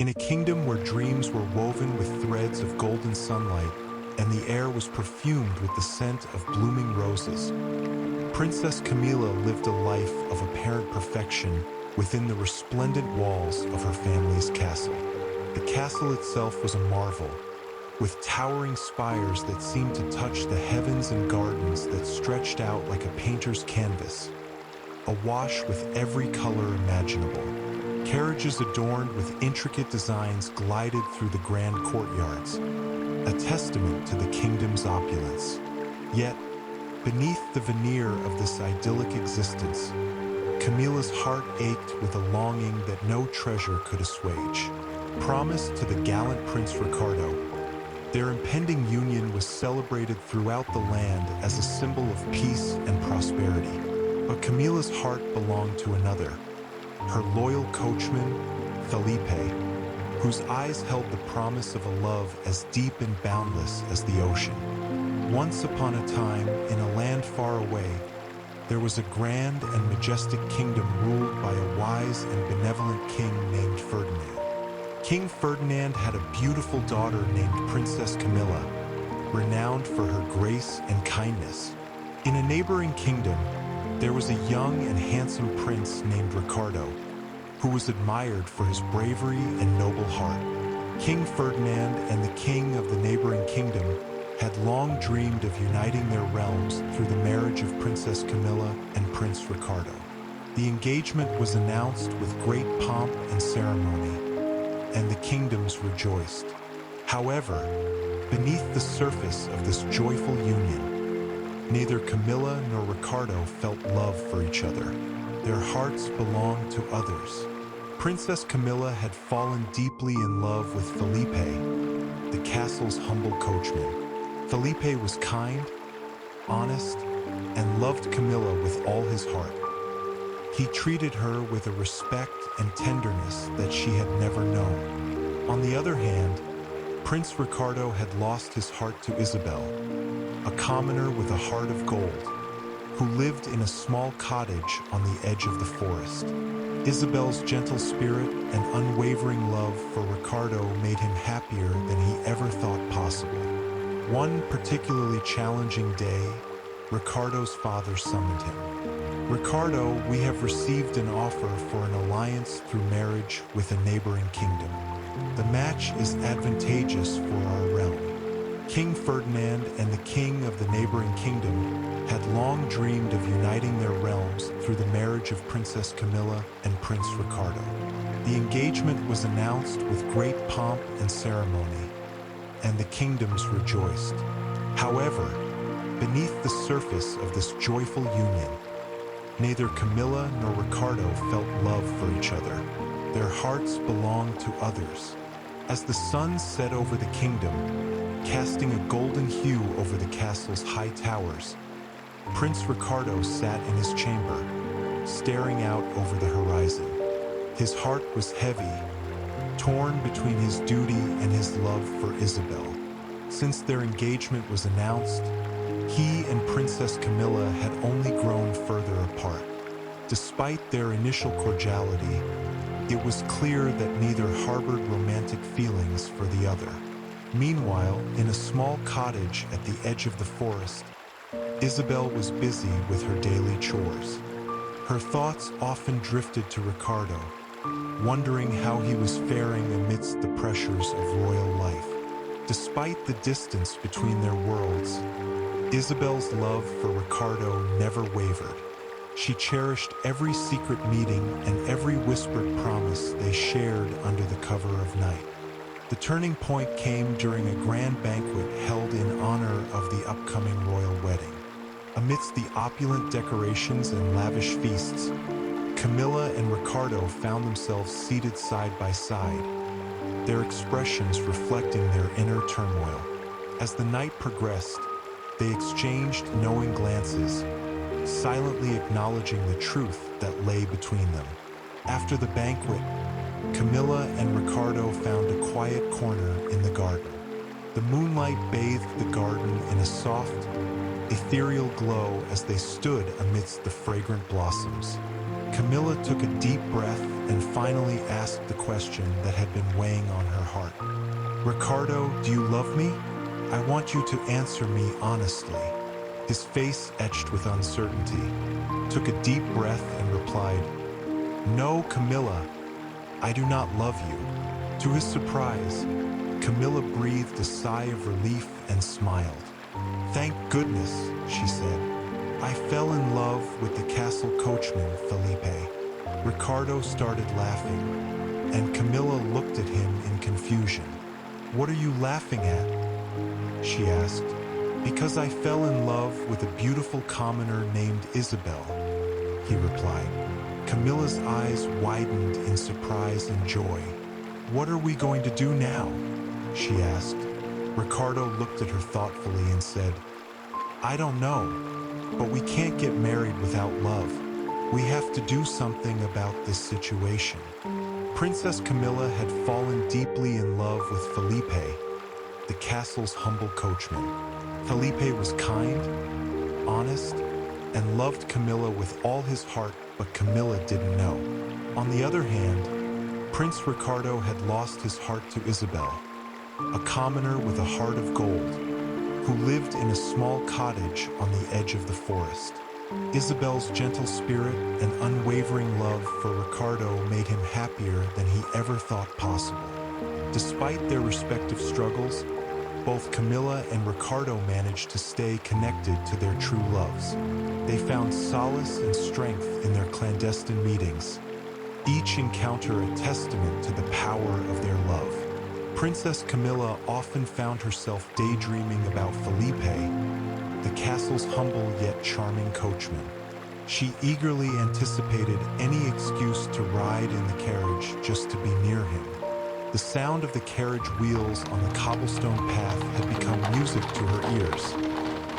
In a kingdom where dreams were woven with threads of golden sunlight and the air was perfumed with the scent of blooming roses, Princess Camilla lived a life of apparent perfection within the resplendent walls of her family's castle. The castle itself was a marvel, with towering spires that seemed to touch the heavens and gardens that stretched out like a painter's canvas, awash with every color imaginable. Carriages adorned with intricate designs glided through the grand courtyards, a testament to the kingdom's opulence. Yet, beneath the veneer of this idyllic existence, Camilla's heart ached with a longing that no treasure could assuage. Promised to the gallant Prince Ricardo, their impending union was celebrated throughout the land as a symbol of peace and prosperity. But Camilla's heart belonged to another, her loyal coachman, Felipe, whose eyes held the promise of a love as deep and boundless as the ocean. Once upon a time, in a land far away, there was a grand and majestic kingdom ruled by a wise and benevolent king named Ferdinand. King Ferdinand had a beautiful daughter named Princess Camilla, renowned for her grace and kindness. In a neighboring kingdom, there was a young and handsome prince named Ricardo, who was admired for his bravery and noble heart. King Ferdinand and the king of the neighboring kingdom had long dreamed of uniting their realms through the marriage of Princess Camilla and Prince Ricardo. The engagement was announced with great pomp and ceremony, and the kingdoms rejoiced. However, beneath the surface of this joyful union, neither Camilla nor Ricardo felt love for each other. Their hearts belonged to others. Princess Camilla had fallen deeply in love with Felipe, the castle's humble coachman. Felipe was kind, honest, and loved Camilla with all his heart. He treated her with a respect and tenderness that she had never known. On the other hand, Prince Ricardo had lost his heart to Isabel, a commoner with a heart of gold, who lived in a small cottage on the edge of the forest. Isabel's gentle spirit and unwavering love for Ricardo made him happier than he ever thought possible. One particularly challenging day, Ricardo's father summoned him. "Ricardo, we have received an offer for an alliance through marriage with a neighboring kingdom. The match is advantageous for our realm." King Ferdinand and the king of the neighboring kingdom had long dreamed of uniting their realms through the marriage of Princess Camilla and Prince Ricardo. The engagement was announced with great pomp and ceremony, and the kingdoms rejoiced. However, beneath the surface of this joyful union, neither Camilla nor Ricardo felt love for each other. Their hearts belonged to others. As the sun set over the kingdom, casting a golden hue over the castle's high towers, Prince Ricardo sat in his chamber, staring out over the horizon. His heart was heavy, torn between his duty and his love for Isabel. Since their engagement was announced, he and Princess Camilla had only grown further apart. Despite their initial cordiality, it was clear that neither harbored romantic feelings for the other. Meanwhile, in a small cottage at the edge of the forest, Isabel was busy with her daily chores. Her thoughts often drifted to Ricardo, wondering how he was faring amidst the pressures of royal life. Despite the distance between their worlds, Isabel's love for Ricardo never wavered. She cherished every secret meeting and every whispered promise they shared under the cover of night. The turning point came during a grand banquet held in honor of the upcoming royal wedding. Amidst the opulent decorations and lavish feasts, Camilla and Ricardo found themselves seated side by side, their expressions reflecting their inner turmoil. As the night progressed, they exchanged knowing glances, silently acknowledging the truth that lay between them. After the banquet, Camilla and Ricardo found a quiet corner in the garden. The moonlight bathed the garden in a soft, ethereal glow as they stood amidst the fragrant blossoms. Camilla took a deep breath and finally asked the question that had been weighing Ricardo, do you love me? I want you to answer me honestly. His face etched with uncertainty, took a deep breath and replied, No, Camilla, I do not love you. To his surprise, Camilla breathed a sigh of relief and smiled. Thank goodness, she said. I fell in love with the castle coachman, Felipe. Ricardo started laughing, and Camilla looked at him in confusion. What are you laughing at? She asked. Because I fell in love with a beautiful commoner named Isabel, he replied. Camilla's eyes widened in surprise and joy. What are we going to do now? She asked. Ricardo looked at her thoughtfully and said, I don't know, but we can't get married without love. We have to do something about this situation. Princess Camilla had fallen deeply in love with Felipe, the castle's humble coachman. Felipe was kind, honest, and loved Camilla with all his heart, but Camilla didn't know. On the other hand, Prince Ricardo had lost his heart to Isabel, a commoner with a heart of gold, who lived in a small cottage on the edge of the forest. Isabel's gentle spirit and unwavering love for Ricardo made him happier than he ever thought possible. Despite their respective struggles, both Camilla and Ricardo managed to stay connected to their true loves. They found solace and strength in their clandestine meetings, each encounter a testament to the power of their love. Princess Camilla often found herself daydreaming about Felipe, the castle's humble yet charming coachman. She eagerly anticipated any excuse to ride in the carriage just to be near him. The sound of the carriage wheels on the cobblestone path had become music to her ears,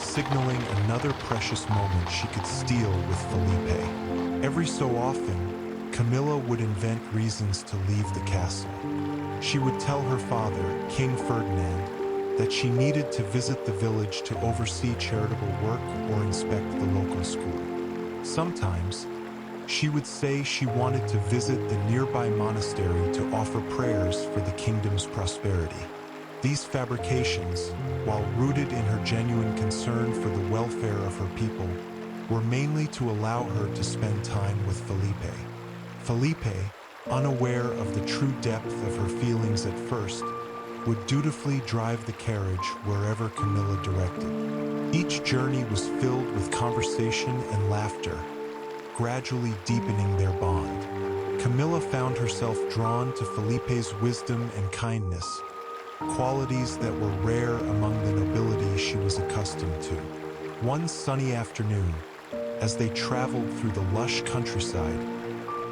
signaling another precious moment she could steal with Felipe. Every so often, Camilla would invent reasons to leave the castle. She would tell her father, King Ferdinand, that she needed to visit the village to oversee charitable work or inspect the local school. Sometimes, she would say she wanted to visit the nearby monastery to offer prayers for the kingdom's prosperity. These fabrications, while rooted in her genuine concern for the welfare of her people, were mainly to allow her to spend time with Felipe. Felipe, unaware of the true depth of her feelings at first, would dutifully drive the carriage wherever Camilla directed. Each journey was filled with conversation and laughter, gradually deepening their bond. Camilla found herself drawn to Felipe's wisdom and kindness, qualities that were rare among the nobility she was accustomed to. One sunny afternoon, as they traveled through the lush countryside,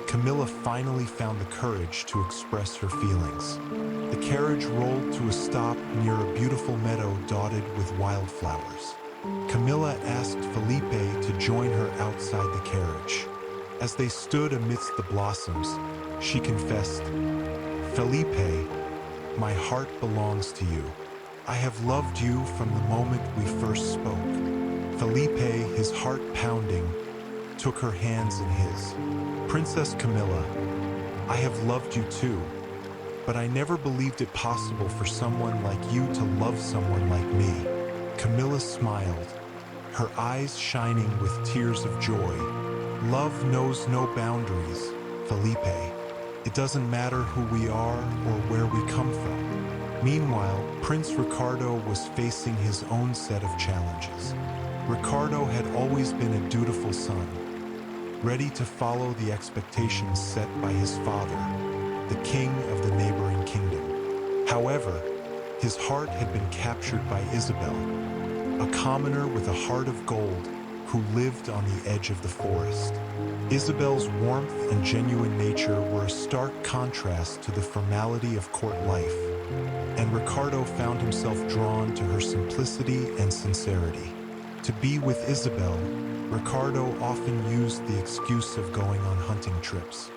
Camilla finally found the courage to express her feelings. The carriage rolled to a stop near a beautiful meadow dotted with wildflowers. Camilla asked Felipe to join her outside the carriage. As they stood amidst the blossoms, she confessed, Felipe, my heart belongs to you. I have loved you from the moment we first spoke. Felipe, his heart pounding, took her hands in his. Princess Camilla, I have loved you too, but I never believed it possible for someone like you to love someone like me. Camilla smiled, her eyes shining with tears of joy. Love knows no boundaries, Felipe. It doesn't matter who we are or where we come from. Meanwhile, Prince Ricardo was facing his own set of challenges. Ricardo had always been a dutiful son, ready to follow the expectations set by his father, the king of the neighboring kingdom. However, his heart had been captured by Isabel, a commoner with a heart of gold who lived on the edge of the forest. Isabel's warmth and genuine nature were a stark contrast to the formality of court life, and Ricardo found himself drawn to her simplicity and sincerity. To be with Isabel, Ricardo often used the excuse of going on hunting trips.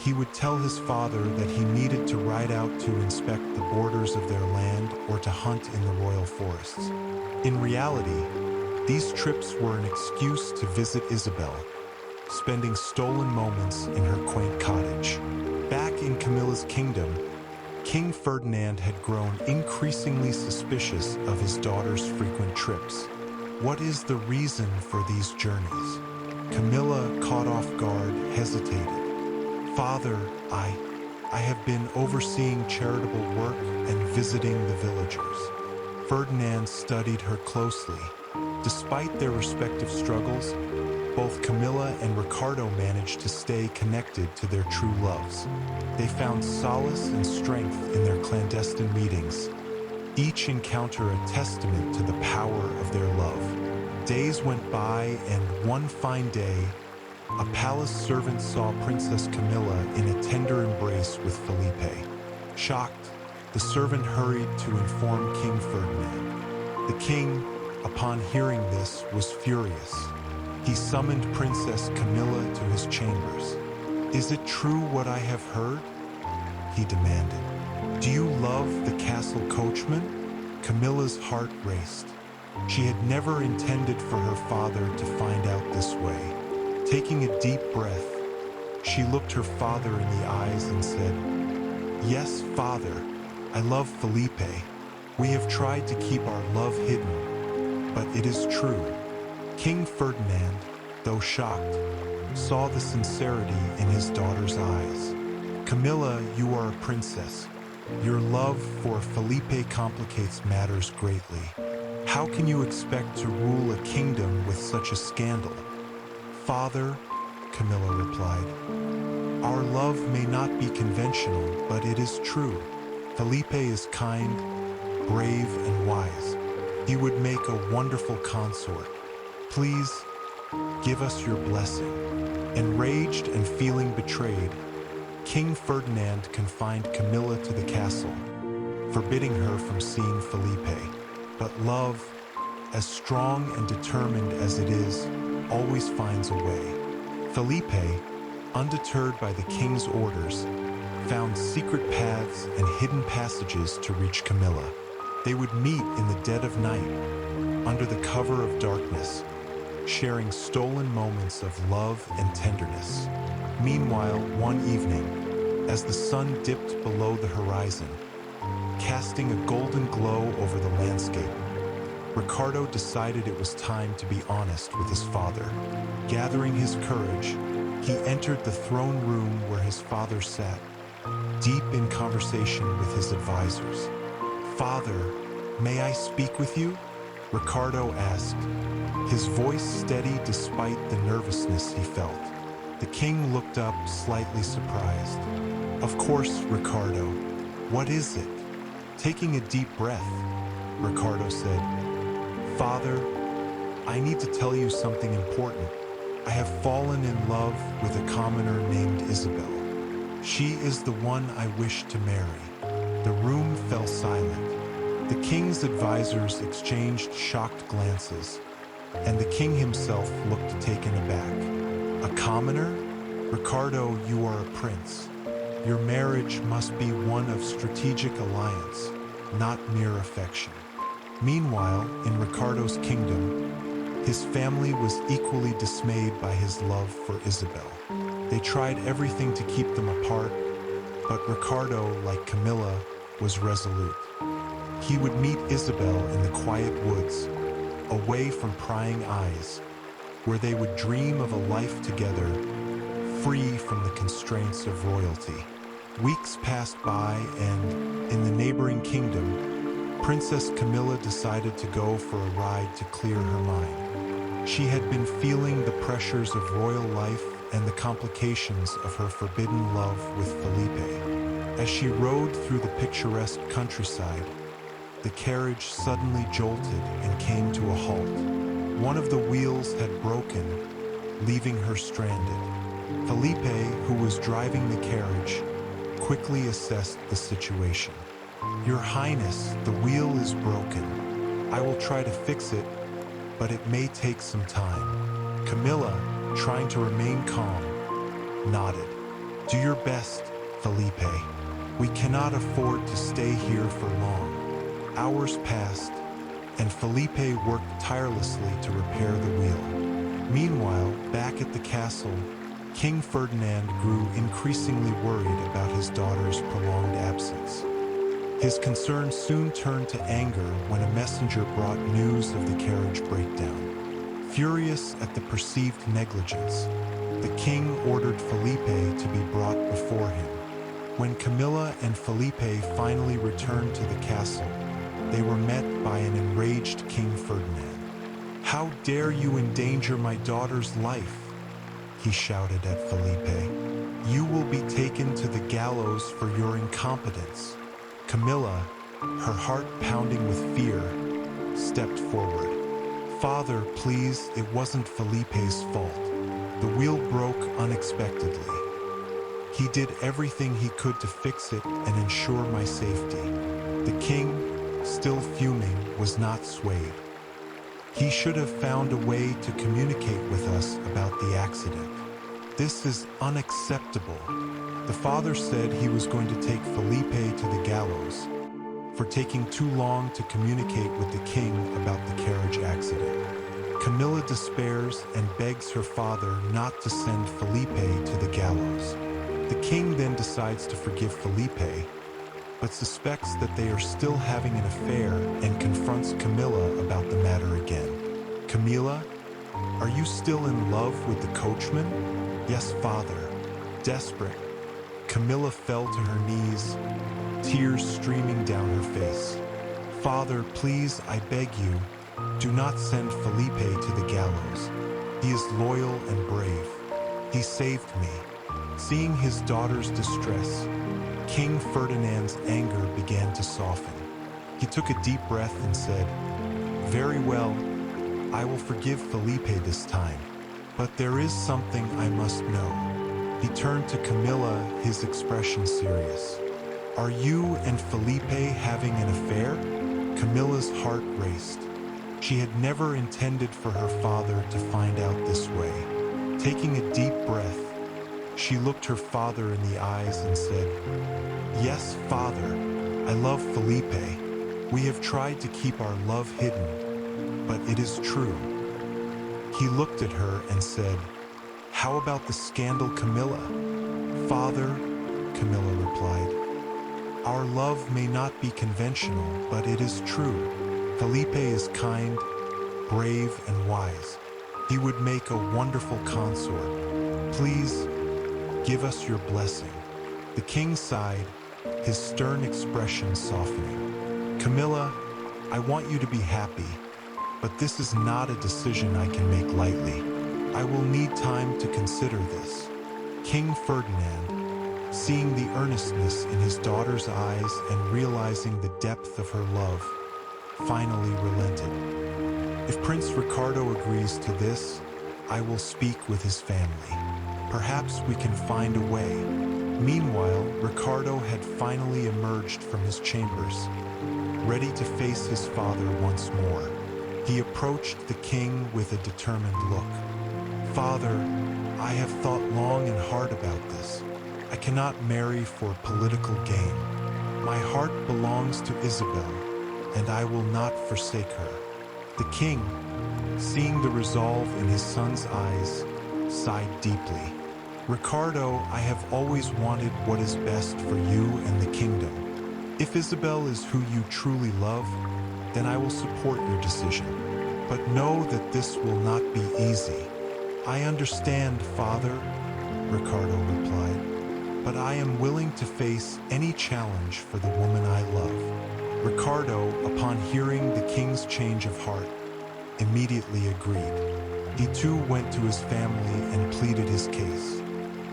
He would tell his father that he needed to ride out to inspect the borders of their land or to hunt in the royal forests. In reality, these trips were an excuse to visit Isabel, spending stolen moments in her quaint cottage. Back in Camilla's kingdom, King Ferdinand had grown increasingly suspicious of his daughter's frequent trips. What is the reason for these journeys? Camilla, caught off guard, hesitated. Father, I have been overseeing charitable work and visiting the villagers. Ferdinand studied her closely. Despite their respective struggles, both Camilla and Ricardo managed to stay connected to their true loves. They found solace and strength in their clandestine meetings, each encounter a testament to the power of their love. Days went by, and one fine day, a palace servant saw Princess Camilla in a tender embrace with Felipe. Shocked, the servant hurried to inform King Ferdinand. The king, upon hearing this, was furious. He summoned Princess Camilla to his chambers. "Is it true what I have heard?" he demanded. "Do you love the castle coachman?" Camilla's heart raced. She had never intended for her father to find out this way. Taking a deep breath, she looked her father in the eyes and said, "Yes, father, I love Felipe. We have tried to keep our love hidden, but it is true." King Ferdinand, though shocked, saw the sincerity in his daughter's eyes. "Camilla, you are a princess. Your love for Felipe complicates matters greatly. How can you expect to rule a kingdom with such a scandal?" "Father," Camilla replied, "our love may not be conventional, but it is true. Felipe is kind, brave, and wise. He would make a wonderful consort. Please, give us your blessing." Enraged and feeling betrayed, King Ferdinand confined Camilla to the castle, forbidding her from seeing Felipe. But love, as strong and determined as it is, always finds a way. Felipe, undeterred by the king's orders, found secret paths and hidden passages to reach Camilla. They would meet in the dead of night, under the cover of darkness, sharing stolen moments of love and tenderness. Meanwhile, one evening, as the sun dipped below the horizon, casting a golden glow over the landscape, Ricardo decided it was time to be honest with his father. Gathering his courage, he entered the throne room where his father sat, deep in conversation with his advisors. "Father, may I speak with you?" Ricardo asked, his voice steady despite the nervousness he felt. The king looked up, slightly surprised. "Of course, Ricardo. What is it?" Taking a deep breath, Ricardo said, "Father, I need to tell you something important. I have fallen in love with a commoner named Isabel. She is the one I wish to marry." The room fell silent. The king's advisors exchanged shocked glances, and the king himself looked taken aback. "A commoner? Ricardo, you are a prince. Your marriage must be one of strategic alliance, not mere affection." Meanwhile, in Ricardo's kingdom, his family was equally dismayed by his love for Isabel. They tried everything to keep them apart, but Ricardo, like Camilla, was resolute. He would meet Isabel in the quiet woods, away from prying eyes, where they would dream of a life together, free from the constraints of royalty. Weeks passed by, and in the neighboring kingdom, Princess Camilla decided to go for a ride to clear her mind. She had been feeling the pressures of royal life and the complications of her forbidden love with Felipe. As she rode through the picturesque countryside, the carriage suddenly jolted and came to a halt. One of the wheels had broken, leaving her stranded. Felipe, who was driving the carriage, quickly assessed the situation. "Your Highness, the wheel is broken. I will try to fix it, but it may take some time." Camilla, trying to remain calm, nodded. "Do your best, Felipe. We cannot afford to stay here for long." Hours passed, and Felipe worked tirelessly to repair the wheel. Meanwhile, back at the castle, King Ferdinand grew increasingly worried about his daughter's prolonged absence. His concern soon turned to anger when a messenger brought news of the carriage breakdown. Furious at the perceived negligence, the king ordered Felipe to be brought before him. When Camilla and Felipe finally returned to the castle, they were met by an enraged King Ferdinand. "How dare you endanger my daughter's life?" he shouted at Felipe. "You will be taken to the gallows for your incompetence." Camilla, her heart pounding with fear, stepped forward. "Father, please, it wasn't Felipe's fault. The wheel broke unexpectedly. He did everything he could to fix it and ensure my safety." The king, still fuming, was not swayed. "He should have found a way to communicate with us about the accident. This is unacceptable." The father said he was going to take Felipe to the gallows for taking too long to communicate with the king about the carriage accident. Camilla despairs and begs her father not to send Felipe to the gallows. The king then decides to forgive Felipe, but suspects that they are still having an affair and confronts Camilla about the matter again. "Camilla, are you still in love with the coachman?" "Yes, father." Desperate, Camilla fell to her knees, tears streaming down her face. "Father, please, I beg you, do not send Felipe to the gallows. He is loyal and brave. He saved me." Seeing his daughter's distress, King Ferdinand's anger began to soften. He took a deep breath and said, "Very well, I will forgive Felipe this time, but there is something I must know." He turned to Camilla, his expression serious. "Are you and Felipe having an affair?" Camilla's heart raced. She had never intended for her father to find out this way. Taking a deep breath, she looked her father in the eyes and said, "Yes, father, I love Felipe. We have tried to keep our love hidden, but it is true." He looked at her and said, "How about the scandal, Camilla?" "Father," Camilla replied, "our love may not be conventional, but it is true. Felipe is kind, brave, and wise. He would make a wonderful consort. Please, give us your blessing." The king sighed, his stern expression softening. "Camilla, I want you to be happy, but this is not a decision I can make lightly. I will need time to consider this." King Ferdinand, seeing the earnestness in his daughter's eyes and realizing the depth of her love, finally relented. "If Prince Ricardo agrees to this, I will speak with his family. Perhaps we can find a way." Meanwhile, Ricardo had finally emerged from his chambers, ready to face his father once more. He approached the king with a determined look. "Father, I have thought long and hard about this. I cannot marry for political gain. My heart belongs to Isabel, and I will not forsake her." The king, seeing the resolve in his son's eyes, sighed deeply. "Ricardo, I have always wanted what is best for you and the kingdom. If Isabel is who you truly love, then I will support your decision. But know that this will not be easy." "I understand, father," Ricardo replied, "but I am willing to face any challenge for the woman I love." Ricardo, upon hearing the king's change of heart, immediately agreed. He too went to his family and pleaded his case.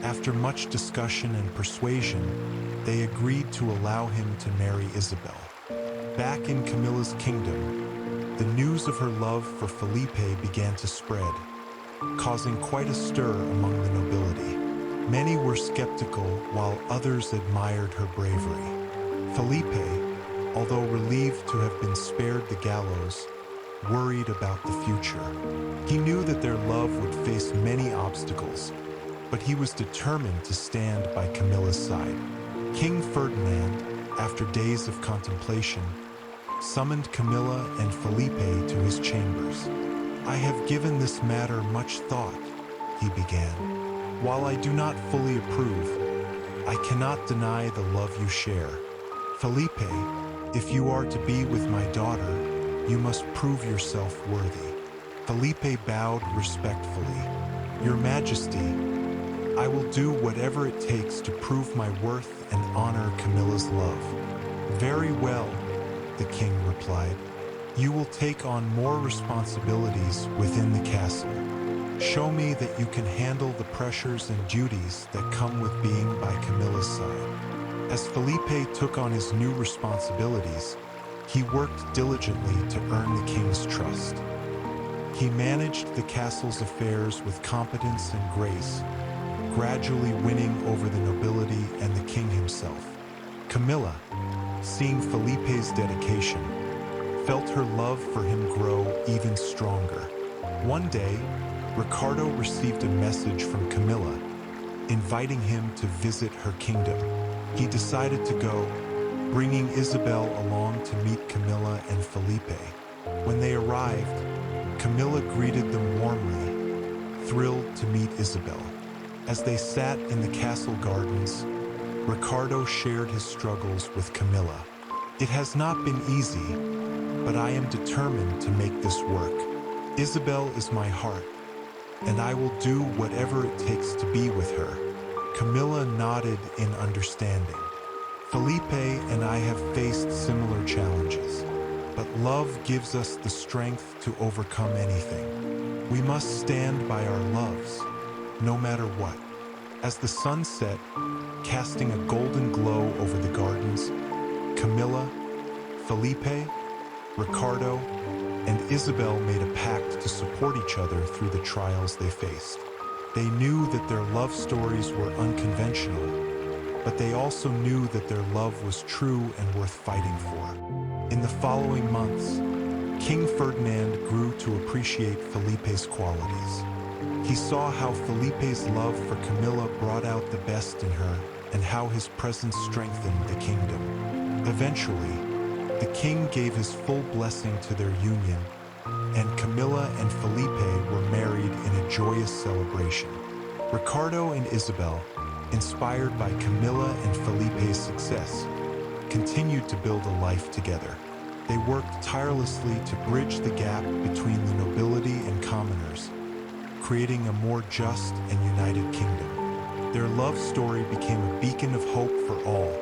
After much discussion and persuasion, they agreed to allow him to marry Isabel. Back in Camilla's kingdom, the news of her love for Felipe began to spread, causing quite a stir among the nobility. Many were skeptical, while others admired her bravery. Felipe, although relieved to have been spared the gallows, worried about the future. He knew that their love would face many obstacles, but he was determined to stand by Camilla's side. King Ferdinand, after days of contemplation, summoned Camilla and Felipe to his chambers. "I have given this matter much thought," he began. "While I do not fully approve, I cannot deny the love you share. Felipe, If you are to be with my daughter, you must prove yourself worthy." Felipe bowed respectfully. "Your Majesty, I will do whatever it takes to prove my worth and honor Camilla's love." "Very well," the king replied. "You will take on more responsibilities within the castle. Show me that you can handle the pressures and duties that come with being by Camilla's side." As Felipe took on his new responsibilities, he worked diligently to earn the king's trust. He managed the castle's affairs with competence and grace, gradually winning over the nobility and the king himself. Camilla, seeing Felipe's dedication, felt her love for him grow even stronger. One day, Ricardo received a message from Camilla, inviting him to visit her kingdom. He decided to go, bringing Isabel along to meet Camilla and Felipe. When they arrived, Camilla greeted them warmly, thrilled to meet Isabel. As they sat in the castle gardens, Ricardo shared his struggles with Camilla. "It has not been easy, but I am determined to make this work. Isabel is my heart, and I will do whatever it takes to be with her." Camilla nodded in understanding. "Felipe and I have faced similar challenges, but love gives us the strength to overcome anything. We must stand by our loves, no matter what." As the sun set, casting a golden glow over the gardens, Camilla, Felipe, Ricardo, and Isabel made a pact to support each other through the trials they faced. They knew that their love stories were unconventional, but they also knew that their love was true and worth fighting for. In the following months, King Ferdinand grew to appreciate Felipe's qualities. He saw how Felipe's love for Camilla brought out the best in her and how his presence strengthened the kingdom. Eventually, the king gave his full blessing to their union, and Camilla and Felipe were married in a joyous celebration. Ricardo and Isabel, inspired by Camilla and Felipe's success, continued to build a life together. They worked tirelessly to bridge the gap between the nobility and commoners, creating a more just and united kingdom. Their love story became a beacon of hope for all,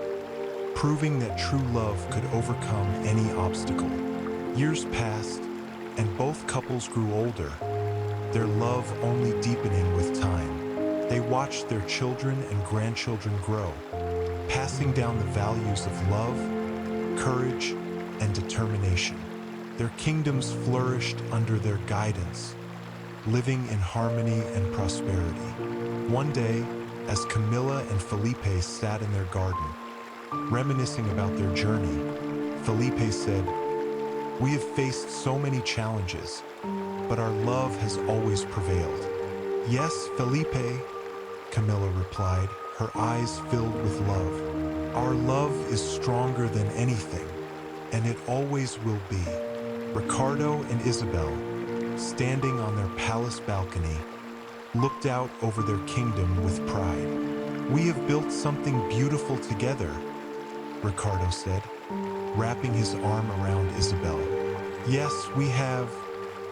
proving that true love could overcome any obstacle. Years passed, and both couples grew older, their love only deepening with time. They watched their children and grandchildren grow, passing down the values of love, courage, and determination. Their kingdoms flourished under their guidance, living in harmony and prosperity. One day, as Camilla and Felipe sat in their garden, reminiscing about their journey, Felipe said, "We have faced so many challenges, but our love has always prevailed." "Yes, Felipe," Camilla replied, her eyes filled with love. "Our love is stronger than anything, and it always will be." Ricardo and Isabel, standing on their palace balcony, looked out over their kingdom with pride. "We have built something beautiful together," Ricardo said, wrapping his arm around Isabel. "Yes, we have,"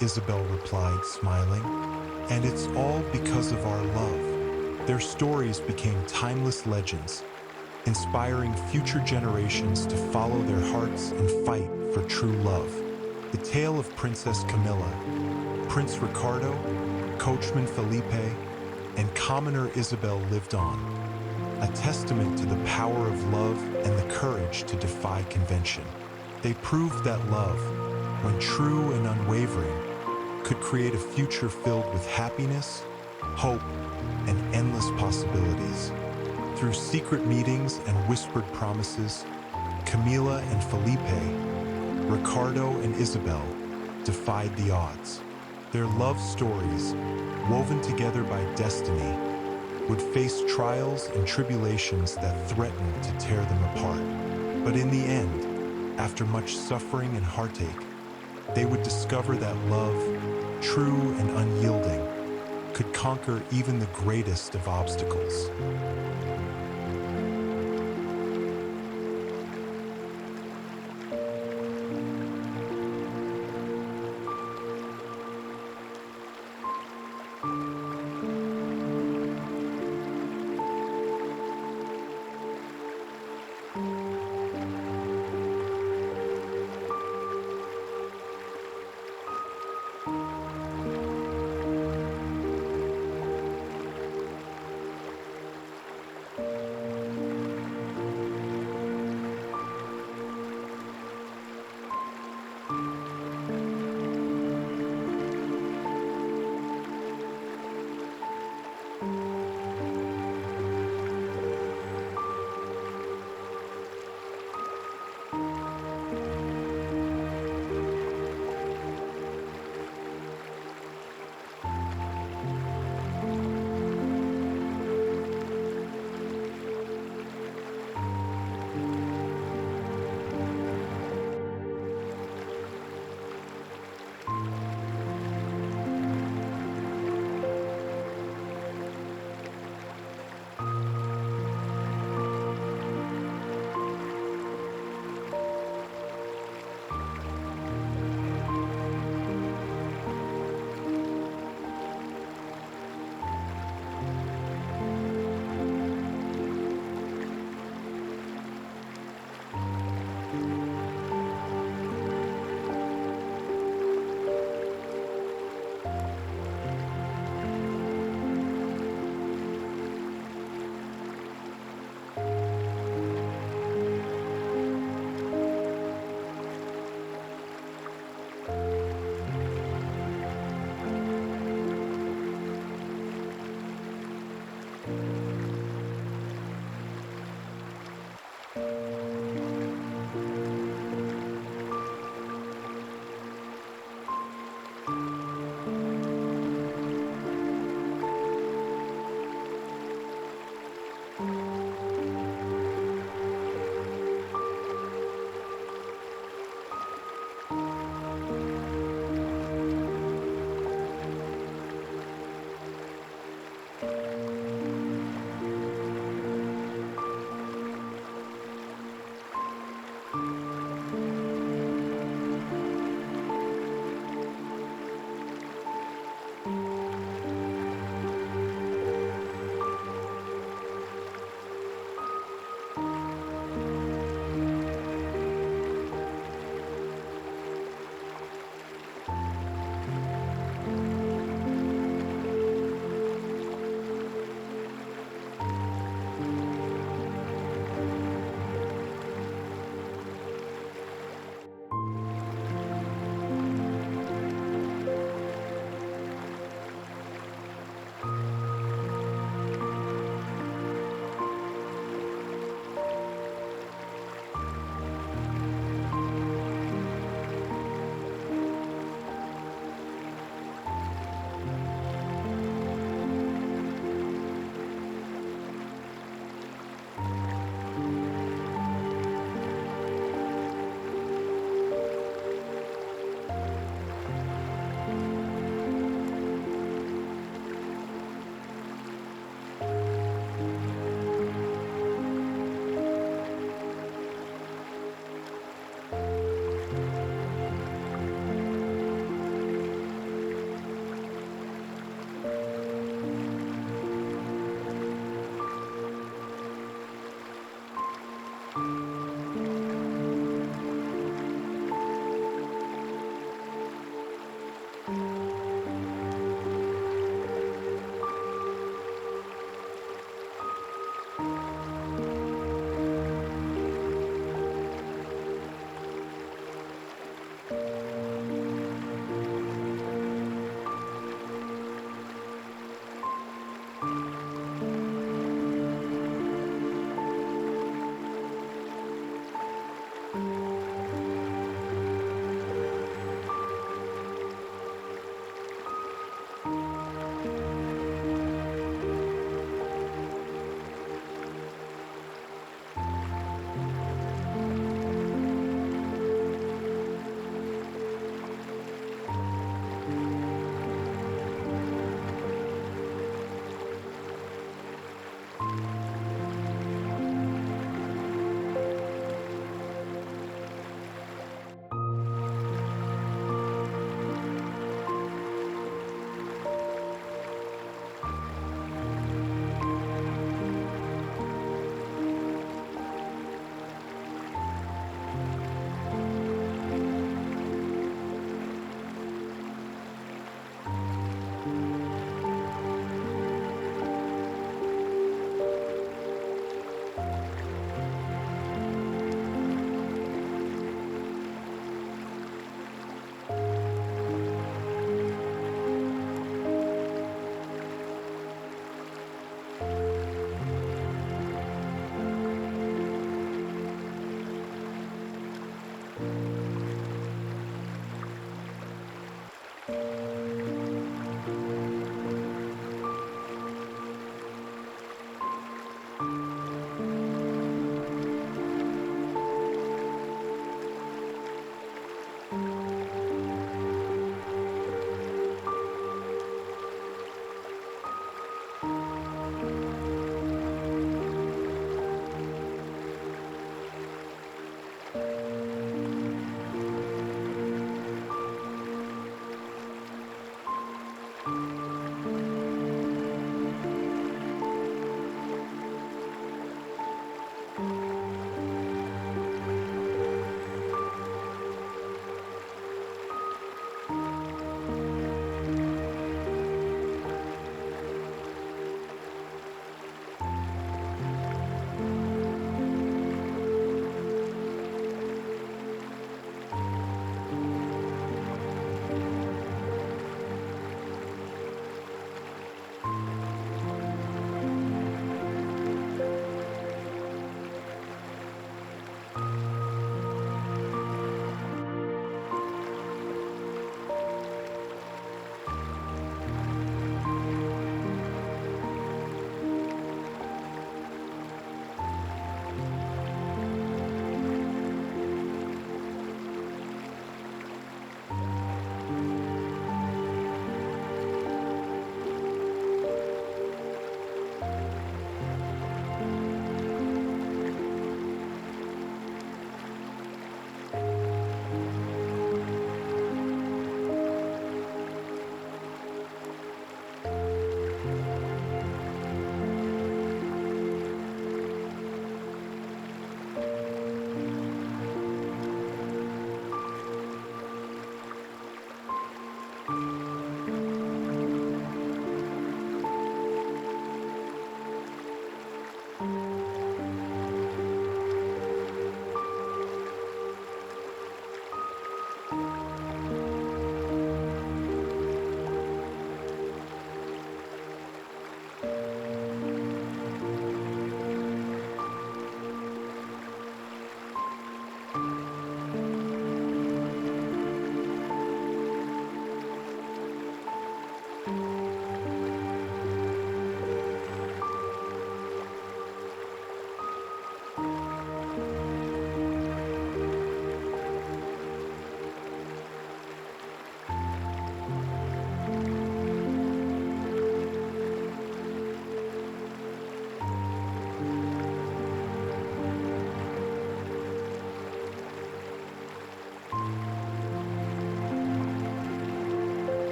Isabel replied, smiling, "and it's all because of our love." Their stories became timeless legends, inspiring future generations to follow their hearts and fight for true love. The tale of Princess Camilla, Prince Ricardo, coachman Felipe, and commoner Isabel lived on, a testament to the power of love and the courage to defy convention. They proved that love, when true and unwavering, could create a future filled with happiness, hope, and endless possibilities. Through secret meetings and whispered promises, Camilla and Felipe, Ricardo and Isabel defied the odds. Their love stories, woven together by destiny, would face trials and tribulations that threatened to tear them apart. But in the end, after much suffering and heartache, they would discover that love, true and unyielding, could conquer even the greatest of obstacles.